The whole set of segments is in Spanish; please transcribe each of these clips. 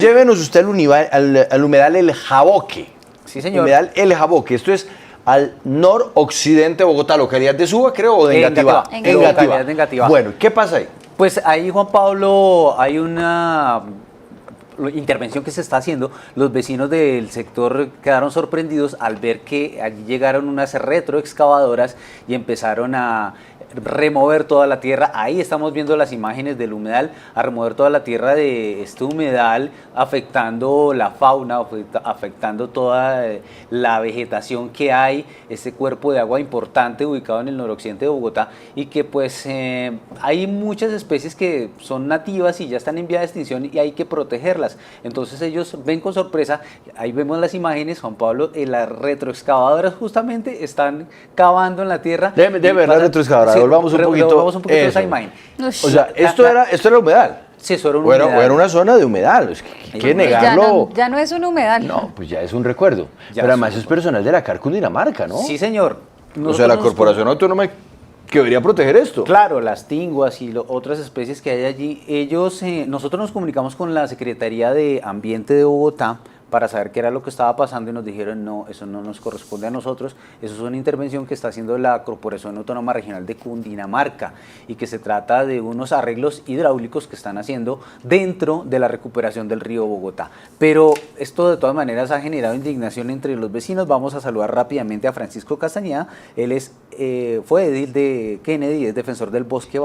Llévenos usted al humedal El Jaboque. Sí, señor. Humedal El Jaboque. Esto es al noroccidente de Bogotá, localidad de Suba, creo, o de Engativá. Localidad de Engativá. Bueno, ¿qué pasa ahí? Pues ahí, Juan Pablo, hay una intervención que se está haciendo. Los vecinos del sector quedaron sorprendidos al ver que allí llegaron unas retroexcavadoras y empezaron a remover toda la tierra. Ahí estamos viendo las imágenes del humedal, a remover toda la tierra de este humedal, afectando la fauna, afectando toda la vegetación que hay, este cuerpo de agua importante ubicado en el noroccidente de Bogotá, y que pues hay muchas especies que son nativas y ya están en vía de extinción y hay que protegerlas. Entonces ellos ven con sorpresa, ahí vemos las imágenes, Juan Pablo, las retroexcavadoras justamente están cavando en la tierra. Debe ver la retroexcavadora. Sí, volvamos un poquito. Volvamos un poquito a esa imagen. O sea, esto era humedal. Sí, eso era un humedal. Era una zona de humedal. Es que hay que negarlo. Ya no es un humedal. No, pues ya es un recuerdo. Ya Pero además es personal de la CAR Cundinamarca, ¿no? Sí, señor. O sea, la Corporación Autónoma que debería proteger esto. Claro, las tinguas y otras especies que hay allí. Nosotros nos comunicamos con la Secretaría de Ambiente de Bogotá para saber qué era lo que estaba pasando y nos dijeron, no, eso no nos corresponde a nosotros, eso es una intervención que está haciendo la Corporación Autónoma Regional de Cundinamarca y que se trata de unos arreglos hidráulicos que están haciendo dentro de la recuperación del río Bogotá. Pero esto de todas maneras ha generado indignación entre los vecinos. Vamos a saludar rápidamente a Francisco Castañeda. Él fue edil de Kennedy, es defensor del bosque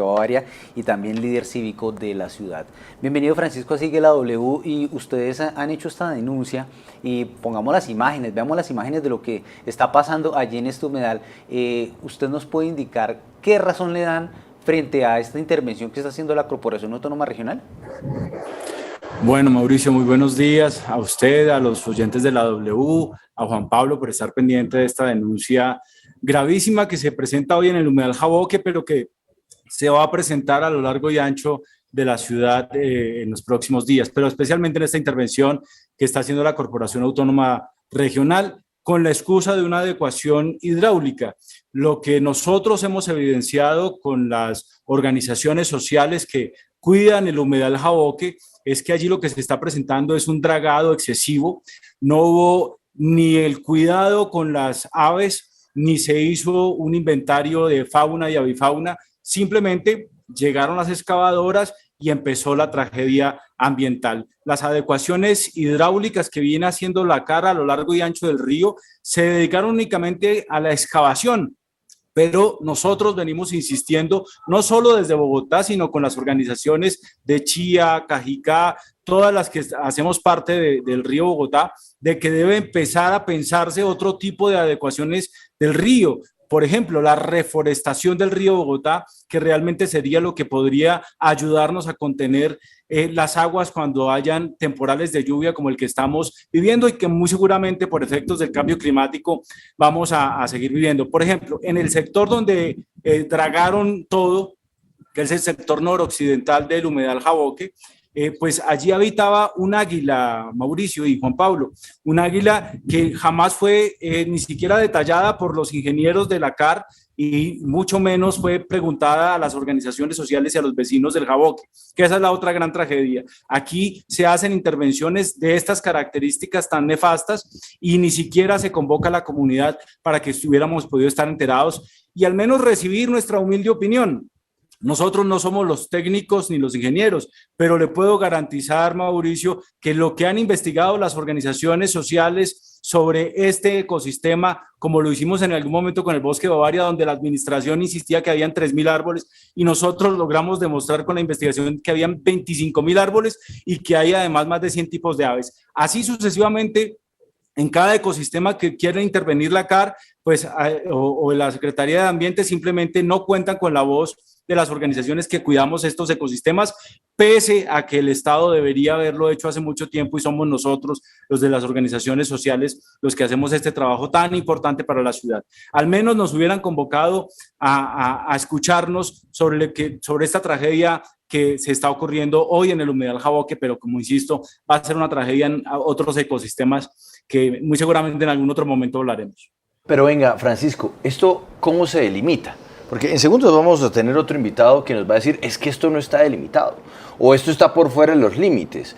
Bavaria y también líder cívico de la ciudad. Bienvenido, Francisco, a Sigue la W, y ustedes han hecho esta denuncia y pongamos las imágenes, veamos las imágenes de lo que está pasando allí en este humedal. ¿Usted nos puede indicar qué razón le dan frente a esta intervención que está haciendo la Corporación Autónoma Regional? Bueno, Mauricio, muy buenos días a usted, a los oyentes de la W, a Juan Pablo por estar pendiente de esta denuncia gravísima que se presenta hoy en el humedal Jaboque, pero que se va a presentar a lo largo y ancho de la ciudad en los próximos días, pero especialmente en esta intervención que está haciendo la Corporación Autónoma Regional con la excusa de una adecuación hidráulica. Lo que nosotros hemos evidenciado con las organizaciones sociales que cuidan el humedal Jaboque es que allí lo que se está presentando es un dragado excesivo. No hubo ni el cuidado con las aves, ni se hizo un inventario de fauna y avifauna. Simplemente llegaron las excavadoras y empezó la tragedia ambiental. Las adecuaciones hidráulicas que viene haciendo la CAR a lo largo y ancho del río se dedicaron únicamente a la excavación, pero nosotros venimos insistiendo, no solo desde Bogotá, sino con las organizaciones de Chía, Cajicá, todas las que hacemos parte del río Bogotá, de que debe empezar a pensarse otro tipo de adecuaciones del río. Por ejemplo, la reforestación del río Bogotá, que realmente sería lo que podría ayudarnos a contener las aguas cuando hayan temporales de lluvia como el que estamos viviendo y que muy seguramente por efectos del cambio climático vamos a seguir viviendo. Por ejemplo, en el sector donde dragaron todo, que es el sector noroccidental del humedal Jaboque, pues allí habitaba un águila, Mauricio y Juan Pablo, un águila que jamás fue ni siquiera detallada por los ingenieros de la CAR y mucho menos fue preguntada a las organizaciones sociales y a los vecinos del Jaboque, que esa es la otra gran tragedia. Aquí se hacen intervenciones de estas características tan nefastas y ni siquiera se convoca a la comunidad para que hubiéramos podido estar enterados y al menos recibir nuestra humilde opinión. Nosotros no somos los técnicos ni los ingenieros, pero le puedo garantizar, Mauricio, que lo que han investigado las organizaciones sociales sobre este ecosistema, como lo hicimos en algún momento con el bosque Bavaria, donde la administración insistía que habían 3.000 árboles y nosotros logramos demostrar con la investigación que habían 25.000 árboles y que hay además más de 100 tipos de aves. Así sucesivamente, en cada ecosistema que quiera intervenir la CAR, pues, o la Secretaría de Ambiente simplemente no cuentan con la voz de las organizaciones que cuidamos estos ecosistemas, pese a que el Estado debería haberlo hecho hace mucho tiempo y somos nosotros, los de las organizaciones sociales, los que hacemos este trabajo tan importante para la ciudad. Al menos nos hubieran convocado a escucharnos sobre esta tragedia que se está ocurriendo hoy en el humedal Jaboque, pero como insisto, va a ser una tragedia en otros ecosistemas que muy seguramente en algún otro momento hablaremos. Pero venga, Francisco, ¿esto cómo se delimita? Porque en segundos vamos a tener otro invitado que nos va a decir, es que esto no está delimitado, o esto está por fuera de los límites.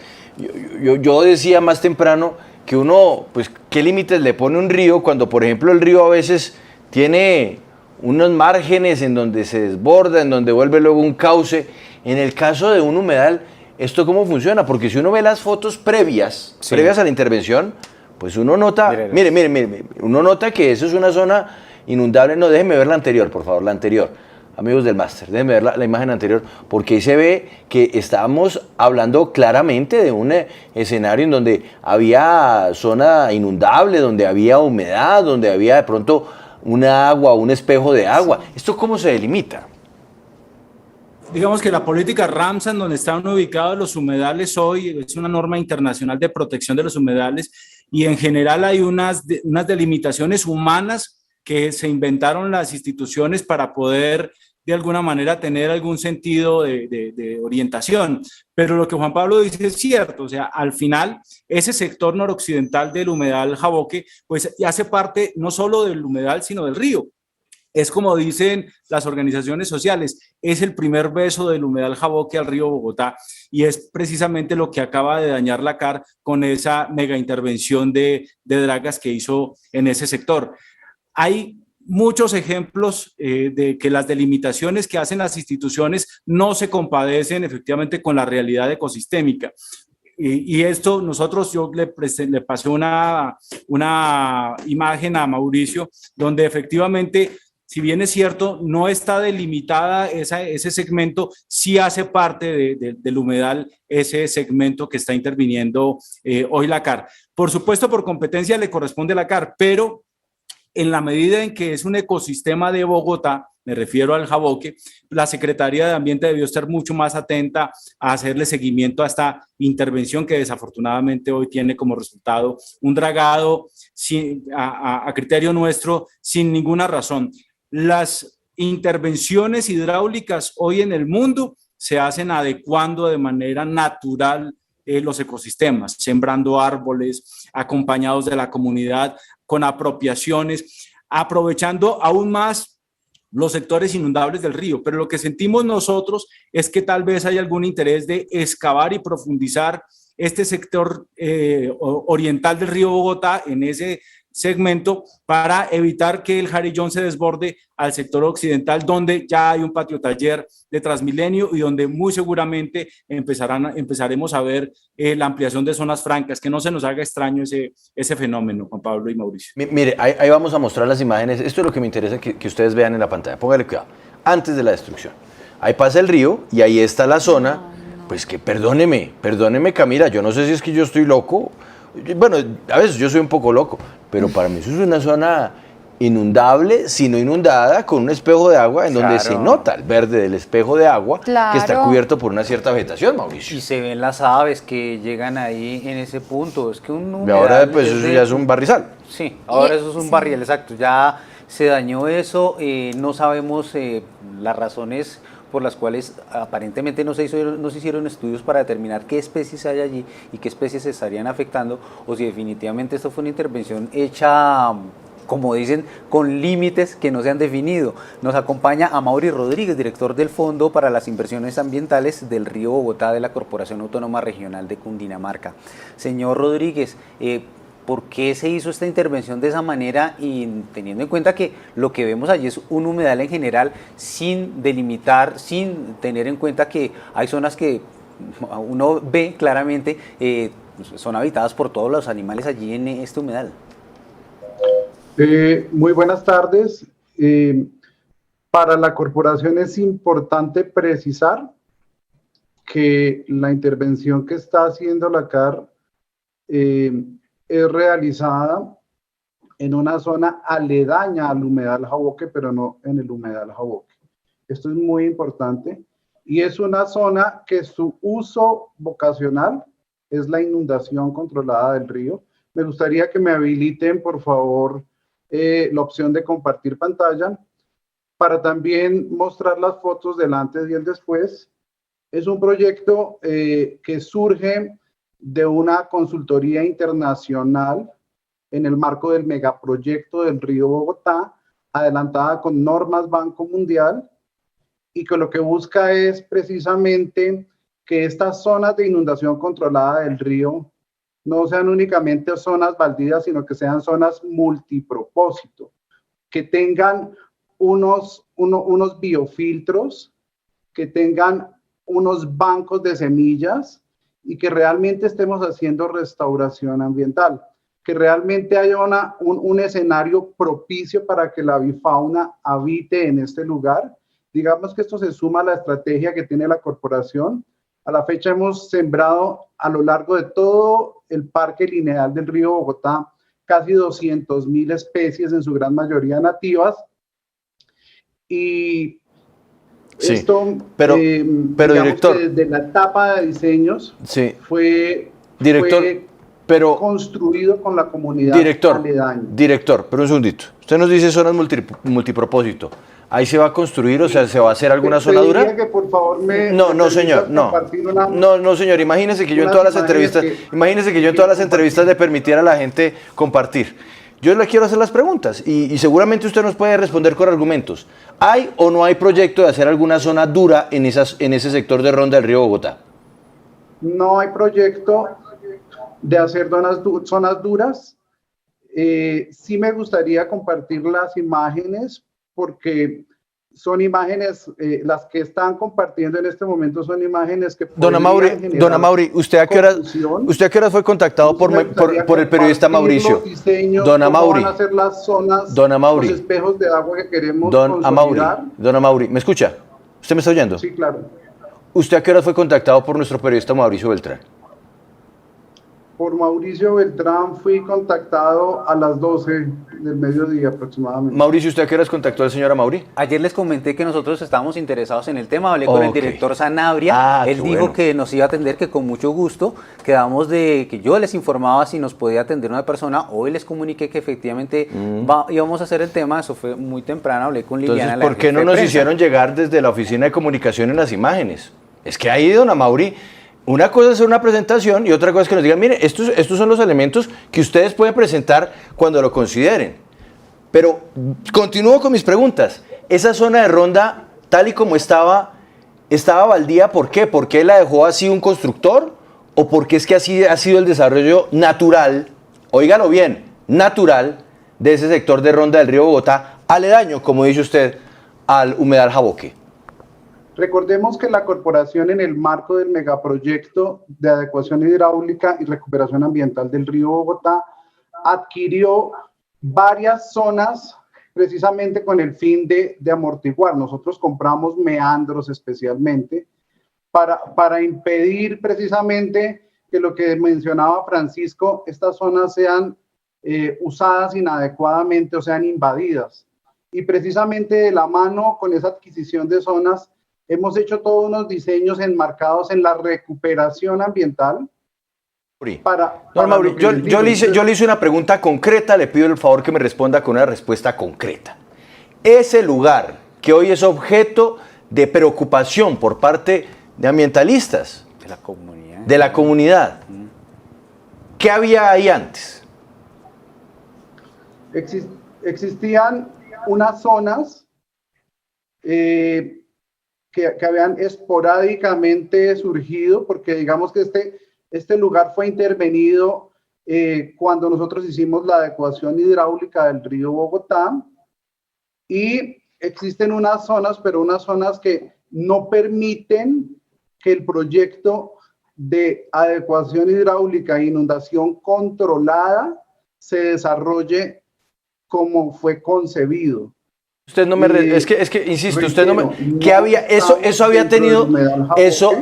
Yo decía más temprano que uno, pues, ¿qué límites le pone un río cuando, por ejemplo, el río a veces tiene unos márgenes en donde se desborda, en donde vuelve luego un cauce? En el caso de un humedal, ¿esto cómo funciona? Porque si uno ve las fotos previas a la intervención, pues uno nota, mire, uno nota que eso es una zona inundable. No, déjenme ver la anterior, por favor, la anterior. Amigos del máster, déjenme ver la imagen anterior, porque ahí se ve que estábamos hablando claramente de un escenario en donde había zona inundable, donde había humedad, donde había de pronto una agua, un espejo de agua. ¿Esto cómo se delimita? Digamos que la política Ramsar, donde están ubicados los humedales hoy, es una norma internacional de protección de los humedales, y en general hay unas delimitaciones humanas que se inventaron las instituciones para poder de alguna manera tener algún sentido de orientación. Pero lo que Juan Pablo dice es cierto, o sea, al final ese sector noroccidental del humedal Jaboque, pues hace parte no solo del humedal, sino del río. Es como dicen las organizaciones sociales, es el primer beso del humedal Jaboque al río Bogotá, y es precisamente lo que acaba de dañar la CAR con esa mega intervención de dragas que hizo en ese sector. Hay muchos ejemplos de que las delimitaciones que hacen las instituciones no se compadecen efectivamente con la realidad ecosistémica. Y esto yo le pasé una imagen a Mauricio donde efectivamente, si bien es cierto, no está delimitada ese segmento, sí hace parte del humedal ese segmento que está interviniendo hoy la CAR. Por supuesto, por competencia le corresponde a la CAR, pero en la medida en que es un ecosistema de Bogotá, me refiero al Jaboque, la Secretaría de Ambiente debió estar mucho más atenta a hacerle seguimiento a esta intervención que desafortunadamente hoy tiene como resultado un dragado a criterio nuestro sin ninguna razón. Las intervenciones hidráulicas hoy en el mundo se hacen adecuando de manera natural los ecosistemas, sembrando árboles, acompañados de la comunidad, con apropiaciones, aprovechando aún más los sectores inundables del río. Pero lo que sentimos nosotros es que tal vez hay algún interés de excavar y profundizar este sector oriental del río Bogotá en ese segmento para evitar que el Jarillón se desborde al sector occidental, donde ya hay un patio taller de Transmilenio y donde muy seguramente empezaremos a ver la ampliación de zonas francas. Que no se nos haga extraño ese fenómeno, Juan Pablo y Mauricio. Mire, ahí vamos a mostrar las imágenes. Esto es lo que me interesa que ustedes vean en la pantalla. Póngale cuidado. Antes de la destrucción. Ahí pasa el río y ahí está la zona. Pues que perdóneme Camila, yo no sé si es que yo estoy loco. Bueno, a veces yo soy un poco loco, pero para mí eso es una zona inundable, sino inundada, con un espejo de agua en donde se nota el verde del espejo de agua, que está cubierto por una cierta vegetación, Mauricio. Y se ven las aves que llegan ahí en ese punto. Es que y ahora pues eso ya es un barrizal. Sí, ahora eso es un barrial, exacto. Ya se dañó eso, no sabemos las razones por las cuales aparentemente no se hicieron estudios para determinar qué especies hay allí y qué especies se estarían afectando, o si definitivamente esto fue una intervención hecha, como dicen, con límites que no se han definido. Nos acompaña Amaury Rodríguez, director del Fondo para las Inversiones Ambientales del Río Bogotá de la Corporación Autónoma Regional de Cundinamarca. Señor Rodríguez, ¿por qué se hizo esta intervención de esa manera, y teniendo en cuenta que lo que vemos allí es un humedal en general, sin delimitar, sin tener en cuenta que hay zonas que uno ve claramente son habitadas por todos los animales allí en este humedal? Muy buenas tardes. Para la corporación es importante precisar que la intervención que está haciendo la CAR es realizada en una zona aledaña al humedal Jaboque, pero no en el humedal Jaboque. Esto es muy importante y es una zona que su uso vocacional es la inundación controlada del río. Me gustaría que me habiliten, por favor, la opción de compartir pantalla para también mostrar las fotos del antes y el después. Es un proyecto que surge de una consultoría internacional en el marco del megaproyecto del Río Bogotá, adelantada con normas Banco Mundial y que lo que busca es precisamente que estas zonas de inundación controlada del río no sean únicamente zonas baldías, sino que sean zonas multipropósito, que tengan unos biofiltros, que tengan unos bancos de semillas y que realmente estemos haciendo restauración ambiental, que realmente haya un escenario propicio para que la avifauna habite en este lugar. Digamos que esto se suma a la estrategia que tiene la corporación. A la fecha hemos sembrado a lo largo de todo el parque lineal del río Bogotá casi 200.000 especies, en su gran mayoría nativas. Y sí, esto, pero director, desde la etapa de diseños, sí, fue pero construido con la comunidad aledaña. Director, pero un segundito. Usted nos dice zonas multipropósito. ¿Ahí se va a construir, o sea, se va a hacer alguna zona dura? Que por favor no, señor, no, señor, imagínese que yo en todas las entrevistas le permitiera a la gente compartir. Yo le quiero hacer las preguntas y seguramente usted nos puede responder con argumentos. ¿Hay o no hay proyecto de hacer alguna zona dura en ese sector de Ronda del Río Bogotá? No hay proyecto de hacer zonas duras. Sí me gustaría compartir las imágenes, porque son imágenes, las que están compartiendo en este momento son imágenes que... Don Amaury, ¿usted a qué hora fue contactado por el periodista Mauricio? Don Amaury, van a ser las zonas, los espejos de agua que queremos consolidar. Don Amaury, ¿me escucha? ¿Usted me está oyendo? Sí, claro. ¿Usted a qué hora fue contactado por nuestro periodista Mauricio Beltrán? Por Mauricio Beltrán fui contactado a las 12 del mediodía aproximadamente. Mauricio, ¿usted a qué horas contactó al señor Amaury? Ayer les comenté que nosotros estábamos interesados en el tema, hablé con el director Sanabria, él dijo que nos iba a atender, que con mucho gusto, quedamos de que yo les informaba si nos podía atender una persona, hoy les comuniqué que efectivamente íbamos a hacer el tema, eso fue muy temprano, hablé con Liliana. Entonces, ¿por qué no nos hicieron llegar desde la oficina de comunicación en las imágenes? Es que ahí, don Amaury, una cosa es hacer una presentación y otra cosa es que nos digan, mire, estos son los elementos que ustedes pueden presentar cuando lo consideren. Pero continúo con mis preguntas. Esa zona de Ronda, tal y como estaba baldía, ¿por qué? ¿Por qué la dejó así un constructor? ¿O por qué es que así ha sido el desarrollo natural, óigalo bien, natural, de ese sector de Ronda del Río Bogotá, aledaño, como dice usted, al humedal Jaboque? Recordemos que la corporación, en el marco del megaproyecto de adecuación hidráulica y recuperación ambiental del río Bogotá, adquirió varias zonas precisamente con el fin de amortiguar. Nosotros compramos meandros especialmente para impedir precisamente que, lo que mencionaba Francisco, estas zonas sean usadas inadecuadamente o sean invadidas. Y precisamente de la mano con esa adquisición de zonas, hemos hecho todos unos diseños enmarcados en la recuperación ambiental. Mauri, yo le hice una pregunta concreta, le pido el favor que me responda con una respuesta concreta. Ese lugar que hoy es objeto de preocupación por parte de ambientalistas, de la comunidad, ¿qué había ahí antes? Existían unas zonas que habían esporádicamente surgido, porque digamos que este lugar fue intervenido cuando nosotros hicimos la adecuación hidráulica del río Bogotá, y existen unas zonas, pero unas zonas que no permiten que el proyecto de adecuación hidráulica e inundación controlada se desarrolle como fue concebido. Usted no me es que insisto, usted no me ¿qué había eso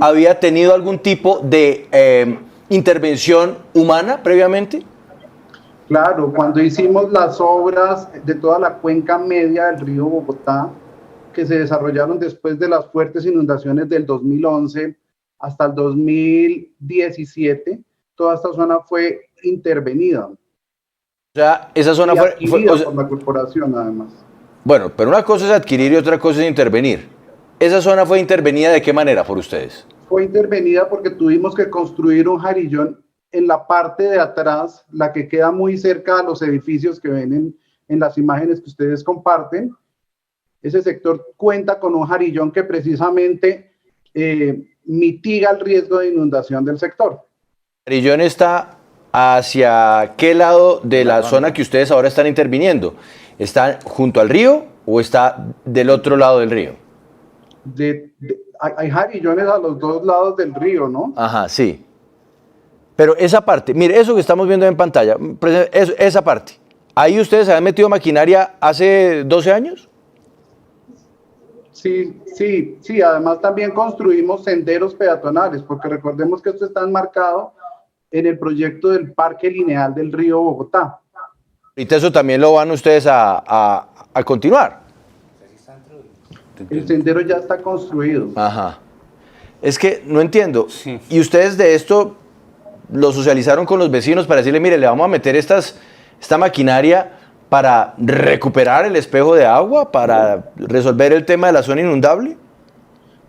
había tenido algún tipo de intervención humana previamente? Claro, cuando hicimos las obras de toda la cuenca media del río Bogotá, que se desarrollaron después de las fuertes inundaciones del 2011 hasta el 2017, toda esta zona fue intervenida. O sea, esa zona fue por la corporación, además. Bueno, pero una cosa es adquirir y otra cosa es intervenir. ¿Esa zona fue intervenida de qué manera por ustedes? Fue intervenida porque tuvimos que construir un jarillón en la parte de atrás, la que queda muy cerca de los edificios que ven en las imágenes que ustedes comparten. Ese sector cuenta con un jarillón que precisamente mitiga el riesgo de inundación del sector. ¿El jarillón está hacia qué lado de la zona que ustedes ahora están interviniendo? ¿Está junto al río o está del otro lado del río? Hay jarillones a los dos lados del río, ¿no? Ajá, sí. Pero esa parte, mire, eso que estamos viendo en pantalla, esa parte, ¿ahí ustedes habían metido maquinaria hace 12 años? Sí, además también construimos senderos peatonales, porque recordemos que esto está enmarcado en el proyecto del Parque Lineal del Río Bogotá. Ahorita eso también lo van ustedes a continuar. El sendero ya está construido. Ajá. Es que no entiendo. Sí. ¿Y ustedes de esto lo socializaron con los vecinos para decirle, mire, le vamos a meter esta maquinaria para recuperar el espejo de agua, para resolver el tema de la zona inundable?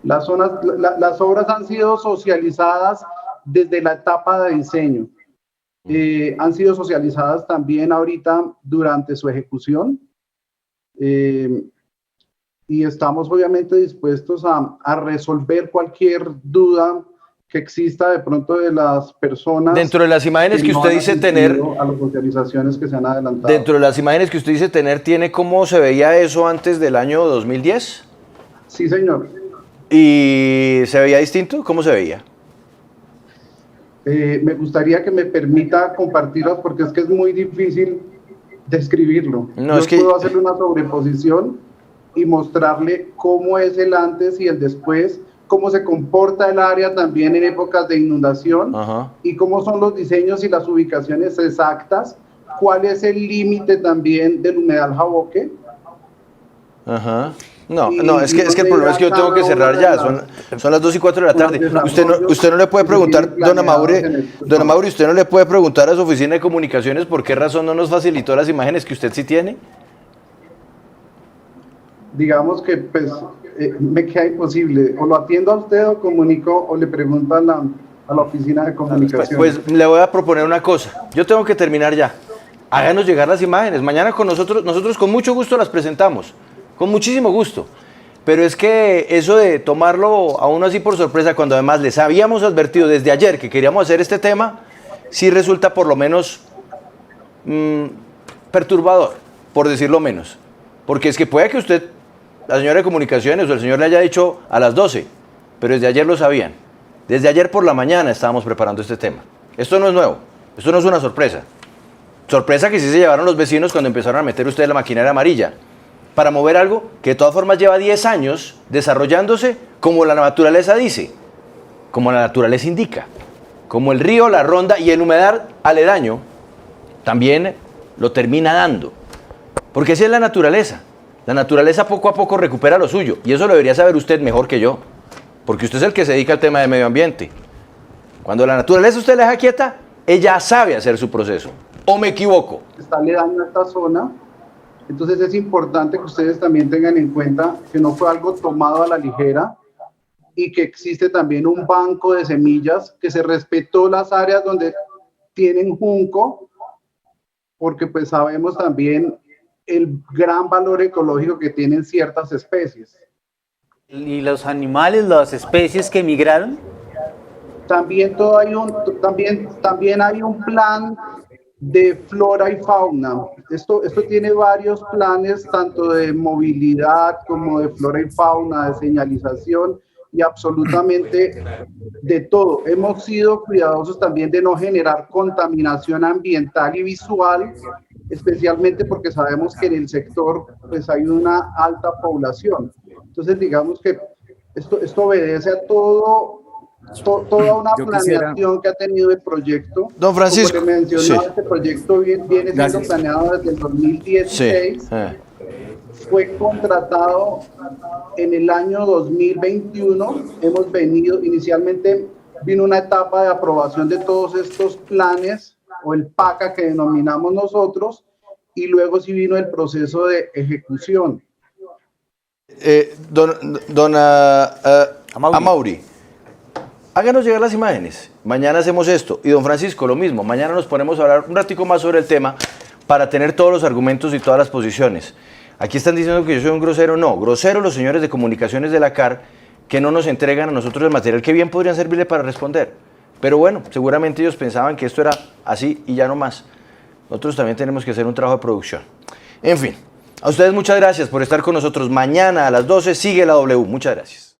Las obras han sido socializadas desde la etapa de diseño. Han sido socializadas también ahorita durante su ejecución. Y estamos obviamente dispuestos a resolver cualquier duda que exista de pronto de las personas. Dentro de las imágenes que usted dice tener, a las socializaciones que se han adelantado. dentro de las imágenes que usted dice tener, ¿tiene cómo se veía eso antes del año 2010? Sí, señor. ¿Y se veía distinto? ¿Cómo se veía? Me gustaría que me permita compartirlas porque es que es muy difícil describirlo. No, Yo es que puedo hacerle una sobreposición y mostrarle cómo es el antes y el después, cómo se comporta el área también en épocas de inundación. Ajá. Y cómo son los diseños y las ubicaciones exactas, cuál es el límite también del humedal Jaboque. Ajá. No, es que el problema es que yo tengo que cerrar ya, son las 2:04 de la tarde. Usted no le puede preguntar, don Amaury, usted no le puede preguntar a su oficina de comunicaciones por qué razón no nos facilitó las imágenes que usted sí tiene. Digamos que pues me queda imposible, o lo atiendo a usted o comunico o le pregunto a la oficina de comunicaciones. Pues le voy a proponer una cosa, yo tengo que terminar ya. Háganos llegar las imágenes, mañana con nosotros con mucho gusto las presentamos, con muchísimo gusto. Pero es que eso de tomarlo a uno así por sorpresa, cuando además les habíamos advertido desde ayer que queríamos hacer este tema, sí resulta por lo menos perturbador, por decirlo menos. Porque es que puede que usted, la señora de comunicaciones o el señor le haya dicho a las 12, pero desde ayer lo sabían. Desde ayer por la mañana estábamos preparando este tema. Esto no es nuevo, esto no es una sorpresa. Sorpresa que sí se llevaron los vecinos cuando empezaron a meter ustedes la maquinaria amarilla para mover algo que de todas formas lleva 10 años desarrollándose como la naturaleza dice, como la naturaleza indica, como el río, la ronda y el humedal aledaño también lo termina dando. Porque esa es la naturaleza. La naturaleza poco a poco recupera lo suyo y eso lo debería saber usted mejor que yo, porque usted es el que se dedica al tema de medio ambiente. Cuando la naturaleza usted la deja quieta, ella sabe hacer su proceso. ¿O me equivoco? Está le daño a esta zona, entonces es importante que ustedes también tengan en cuenta que no fue algo tomado a la ligera y que existe también un banco de semillas, que se respetó las áreas donde tienen junco, porque pues sabemos también el gran valor ecológico que tienen ciertas especies. ¿Y los animales, las especies que migraron? También hay un plan de flora y fauna. Esto tiene varios planes, tanto de movilidad como de flora y fauna, de señalización y absolutamente de todo. Hemos sido cuidadosos también de no generar contaminación ambiental y visual, especialmente porque sabemos que en el sector pues hay una alta población. Entonces digamos que esto obedece a toda una planeación que ha tenido el proyecto. Don Francisco, como le mencionaba, sí. Este proyecto viene siendo planeado desde el 2016. Sí. Fue contratado en el año 2021. Inicialmente vino una etapa de aprobación de todos estos planes, o el PACA que denominamos nosotros, y luego sí vino el proceso de ejecución. Amaury, háganos llegar las imágenes. Mañana hacemos esto. Y don Francisco, lo mismo. Mañana nos ponemos a hablar un ratico más sobre el tema, para tener todos los argumentos y todas las posiciones. Aquí están diciendo que yo soy un grosero. No, grosero los señores de comunicaciones de la CAR que no nos entregan a nosotros el material que bien podrían servirle para responder. Pero bueno, seguramente ellos pensaban que esto era así y ya no más. Nosotros también tenemos que hacer un trabajo de producción. En fin, a ustedes muchas gracias por estar con nosotros. Mañana a las 12 sigue la W. Muchas gracias.